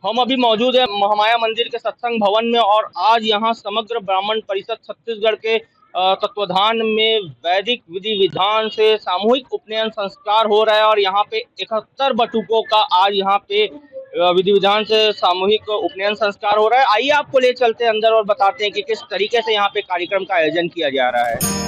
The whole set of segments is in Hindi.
हम अभी मौजूद है महामाया मंदिर के सत्संग भवन में और आज यहाँ समग्र ब्राह्मण परिषद छत्तीसगढ़ के तत्वाधान में वैदिक विधि विधान से सामूहिक उपनयन संस्कार हो रहा है और यहाँ पे 71 बटुकों का आज यहाँ पे विधि विधान से सामूहिक उपनयन संस्कार हो रहा है। आइए आपको ले चलते हैं अंदर और बताते हैं कि किस तरीके से यहाँ पे कार्यक्रम का आयोजन किया जा रहा है।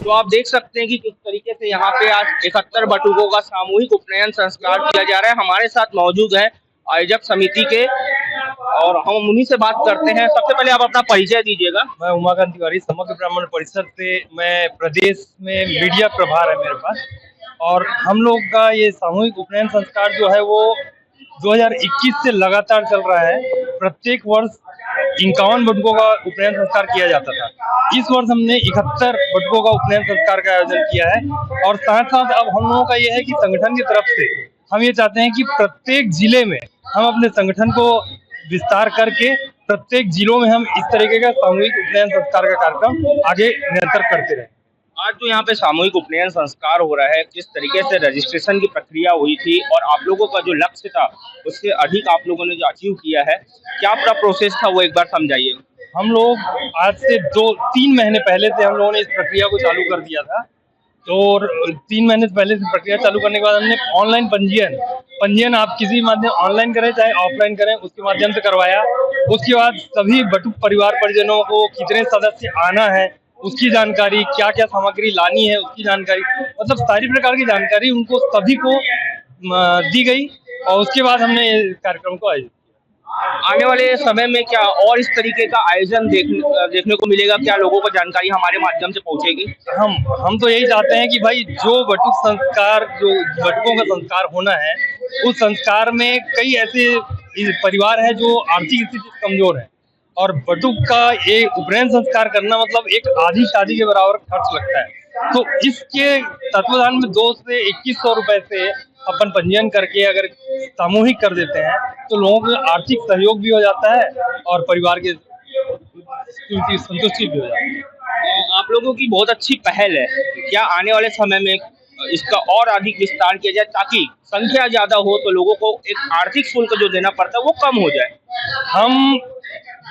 तो आप देख सकते हैं कि किस तरीके से यहाँ पे आज 71 बटुकों का सामूहिक उपनयन संस्कार किया जा रहा है। हमारे साथ मौजूद है आयोजक समिति के और हम उन्हीं से बात करते हैं। सबसे पहले आप अपना परिचय दीजिएगा। मैं उमाकांत तिवारी, समग्र ब्राह्मण परिषद से। मैं प्रदेश में मीडिया प्रभार है मेरे पास, और हम लोग का ये सामूहिक उपनयन संस्कार जो है वो 2021 से लगातार चल रहा है। प्रत्येक वर्ष 51 बटुकों का उपनयन संस्कार किया जाता था। इस वर्ष हमने 71 बटुकों का उपनयन संस्कार का आयोजन किया है, और साथ साथ अब हम लोगों का ये है कि संगठन की तरफ से हम ये चाहते हैं कि प्रत्येक जिले में हम अपने संगठन को विस्तार करके प्रत्येक जिलों में हम इस तरीके का सामूहिक उपनयन संस्कार का कार्यक्रम आगे निरंतर करते रहें। आज जो यहाँ पे सामूहिक उपनयन संस्कार हो रहा है, किस तरीके से रजिस्ट्रेशन की प्रक्रिया हुई थी और आप लोगों का जो लक्ष्य था उससे अधिक आप लोगों ने जो अचीव किया है, क्या पूरा प्रोसेस था वो एक बार समझाइए। हम लोग आज से 2-3 महीने पहले से हम लोगों ने इस प्रक्रिया को चालू कर दिया था। तो 3 महीने पहले से प्रक्रिया चालू करने के बाद हमने ऑनलाइन पंजीयन आप किसी माध्यम ऑनलाइन करें चाहे ऑफलाइन करें, उसके माध्यम से करवाया। उसके बाद सभी बटुक परिवार परिजनों को कितने सदस्य आना है उसकी जानकारी, क्या क्या सामग्री लानी है उसकी जानकारी, मतलब सारी प्रकार की जानकारी उनको सभी को दी गई, और उसके बाद हमने ये कार्यक्रम को आयोजित। आने वाले समय में क्या और इस तरीके का आयोजन देखने को मिलेगा? क्या लोगों को जानकारी हमारे माध्यम से पहुंचेगी? हम तो यही चाहते हैं कि भाई जो बटुकों का संस्कार होना है, उस संस्कार में कई ऐसे परिवार हैं जो आर्थिक स्थिति कमजोर है, और बटुक का एक उपनयन संस्कार करना मतलब एक आधी शादी के बराबर खर्च लगता है। तो इसके तत्वाधान में 2 से 2100 रुपए से अपन पंजीयन करके अगर सामूहिक कर देते हैं तो लोगों को आर्थिक सहयोग भी हो जाता है और परिवार के संतुष्टि भी हो जाती है। तो आप लोगों की बहुत अच्छी पहल है। क्या आने वाले समय में इसका और अधिक विस्तार किया जाए ताकि संख्या ज्यादा हो तो लोगों को एक आर्थिक शुल्क जो देना पड़ता है वो कम हो जाए? हम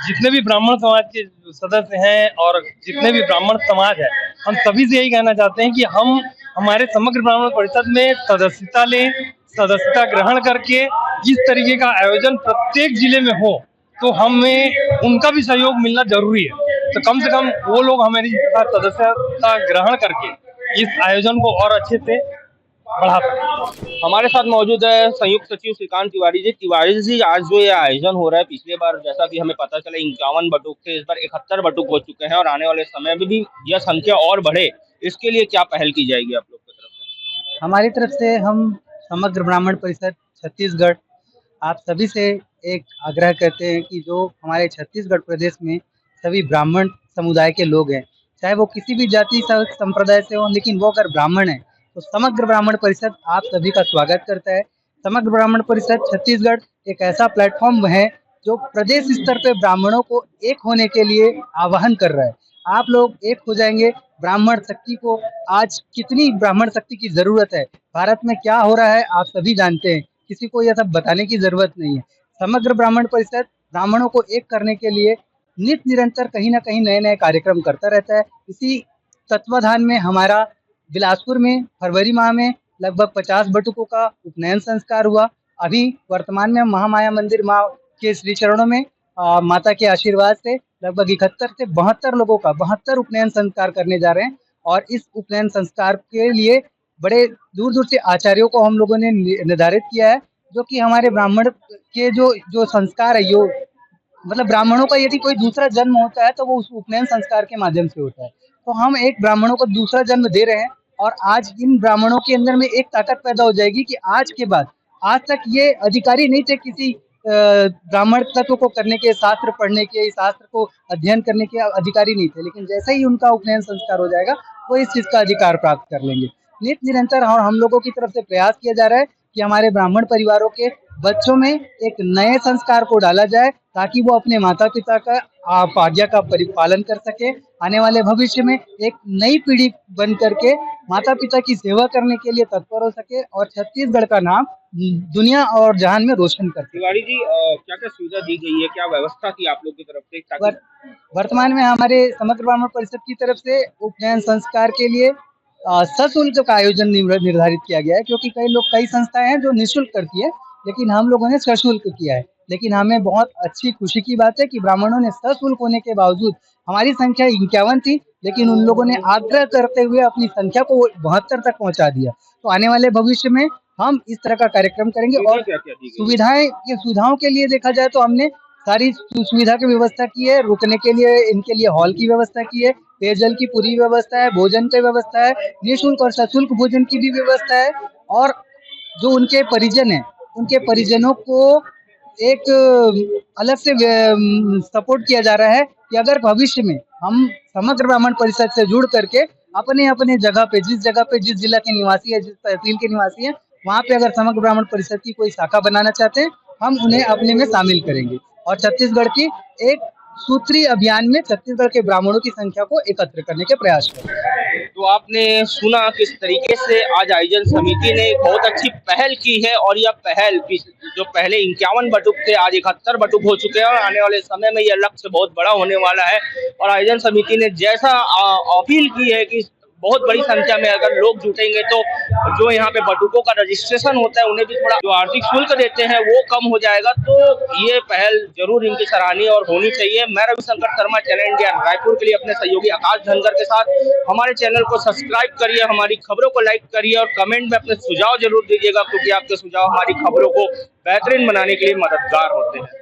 जितने भी ब्राह्मण समाज के सदस्य हैं और जितने भी ब्राह्मण समाज है, हम सभी से यही कहना चाहते हैं कि हम हमारे समग्र ब्राह्मण परिषद में सदस्यता लें, सदस्यता ग्रहण करके इस तरीके का आयोजन प्रत्येक जिले में हो तो हमें उनका भी सहयोग मिलना जरूरी है। तो कम से कम वो लोग हमारी सदस्यता ग्रहण करके इस आयोजन को और अच्छे से बढ़ा सकते। हमारे साथ मौजूद है संयुक्त सचिव श्रीकांत तिवारी जी। तिवारी जी, आज जो ये आयोजन हो रहा है, पिछले बार जैसा कि हमें पता चला 51 बटुक थे, इस बार 71 बटुक हो चुके हैं और आने वाले समय में भी यह संख्या और बढ़े, इसके लिए क्या पहल की जाएगी आप लोग की तरफ से? हमारी तरफ से हम समग्र ब्राह्मण परिषद छत्तीसगढ़ आप सभी से एक आग्रह करते हैं कि जो हमारे छत्तीसगढ़ प्रदेश में सभी ब्राह्मण समुदाय के लोग हैं, चाहे वो किसी भी जाति संप्रदाय से हो, लेकिन वो अगर ब्राह्मण है तो समग्र ब्राह्मण परिषद आप सभी का स्वागत करता है। समग्र ब्राह्मण परिषद छत्तीसगढ़ एक ऐसा प्लेटफॉर्म है जो प्रदेश स्तर पे ब्राह्मणों को एक होने के लिए आह्वान कर रहा है। आप लोग एक हो जाएंगे, ब्राह्मण शक्ति को आज कितनी ब्राह्मण शक्ति की जरूरत है, भारत में क्या हो रहा है आप सभी जानते हैं, किसी को यह सब बताने की जरूरत नहीं है। समग्र ब्राह्मण परिषद ब्राह्मणों को एक करने के लिए नित निरंतर कहीं ना कहीं नए नए कार्यक्रम करता रहता है। इसी तत्वाधान में हमारा बिलासपुर में फरवरी माह में लगभग 50 बटुकों का उपनयन संस्कार हुआ। अभी वर्तमान में महामाया मंदिर माँ के श्री चरणों में माता के आशीर्वाद से लगभग 71 से 72 लोगों का 72 उपनयन संस्कार करने जा रहे हैं। और इस उपनयन संस्कार के लिए बड़े दूर दूर से आचार्यों को हम लोगों ने निर्धारित किया है, जो कि हमारे ब्राह्मण के जो संस्कार है, जो मतलब ब्राह्मणों का यदि कोई दूसरा जन्म होता है तो वो उस उपनयन संस्कार के माध्यम से होता है। तो हम एक ब्राह्मणों को दूसरा जन्म दे रहे हैं और आज इन ब्राह्मणों के अंदर में एक ताकत पैदा हो जाएगी कि आज के बाद, आज तक ये अधिकारी नहीं थे किसी ब्राह्मण तत्व को करने के, शास्त्र पढ़ने के, शास्त्र को अध्ययन करने के अधिकारी नहीं थे, लेकिन जैसे ही उनका उपनयन संस्कार हो जाएगा वो इस चीज का अधिकार प्राप्त कर लेंगे। नित निरंतर और हम लोगों की तरफ से प्रयास किया जा रहा है कि हमारे ब्राह्मण परिवारों के बच्चों में एक नए संस्कार को डाला जाए, ताकि वो अपने माता पिता का आज्ञा का पालन कर सके, आने वाले भविष्य में एक नई पीढ़ी बन करके माता पिता की सेवा करने के लिए तत्पर हो सके और छत्तीसगढ़ का नाम दुनिया और जहान में रोशन कर सके। तिवारी जी, क्या क्या सुविधा दी गई है, क्या व्यवस्था थी आप लोग की तरफ से ताकि वर्तमान में हमारे समग्र ब्राह्मण परिषद की तरफ से उपनयन संस्कार के लिए सशुल्क का आयोजन निर्धारित किया गया है, क्योंकि कई संस्थाएं हैं जो निःशुल्क करती है, लेकिन हम लोगों ने सशुल्क किया है। लेकिन हमें बहुत अच्छी खुशी की बात है कि ब्राह्मणों ने सशुल्क होने के बावजूद, हमारी संख्या 51 थी, लेकिन उन लोगों ने आग्रह करते हुए अपनी संख्या को 72 तक पहुंचा दिया। तो आने वाले भविष्य में हम इस तरह का कार्यक्रम करेंगे। और सुविधाओं के लिए देखा जाए तो हमने सारी सुविधा की व्यवस्था की है। रुकने के लिए इनके लिए हॉल की व्यवस्था की है, पेयजल की पूरी व्यवस्था है, भोजन की व्यवस्था है, निःशुल्क और सशुल्क भोजन की भी व्यवस्था है। और जो उनके परिजन हैं, उनके परिजनों को एक अलग से सपोर्ट किया जा रहा है कि अगर भविष्य में हम समग्र ब्राह्मण परिषद से जुड़ करके अपने अपने जगह पे, जिस जिला के निवासी है, जिस तहसील के निवासी है, वहाँ पे अगर समग्र ब्राह्मण परिषद की कोई शाखा बनाना चाहते हैं, हम उन्हें अपने में शामिल करेंगे और छत्तीसगढ़ की एक सूत्री अभियान में छत्तीसगढ़ के ब्राह्मणों की संख्या को एकत्र करने के प्रयास करेंगे। तो आपने सुना किस तरीके से आज आयोजन समिति ने एक बहुत अच्छी पहल की है, और यह पहल जो पहले 51 बटुक थे आज 71 बटुक हो चुके हैं, और आने वाले समय में यह लक्ष्य बहुत बड़ा होने वाला है। और आयोजन समिति ने जैसा अपील की है कि बहुत बड़ी संख्या में अगर लोग जुटेंगे तो जो यहाँ पे बटुकों का रजिस्ट्रेशन होता है उन्हें भी थोड़ा जो आर्थिक शुल्क देते हैं वो कम हो जाएगा। तो ये पहल जरूर इनकी सराहनीय और होनी चाहिए। मैं रविशंकर शर्मा, चैनल इंडिया रायपुर के लिए अपने सहयोगी आकाश धनगर के साथ। हमारे चैनल को सब्सक्राइब करिए, हमारी खबरों को लाइक करिए और कमेंट में अपने सुझाव जरूर दीजिएगा, क्योंकि आपके सुझाव हमारी खबरों को बेहतरीन बनाने के लिए मददगार होते हैं।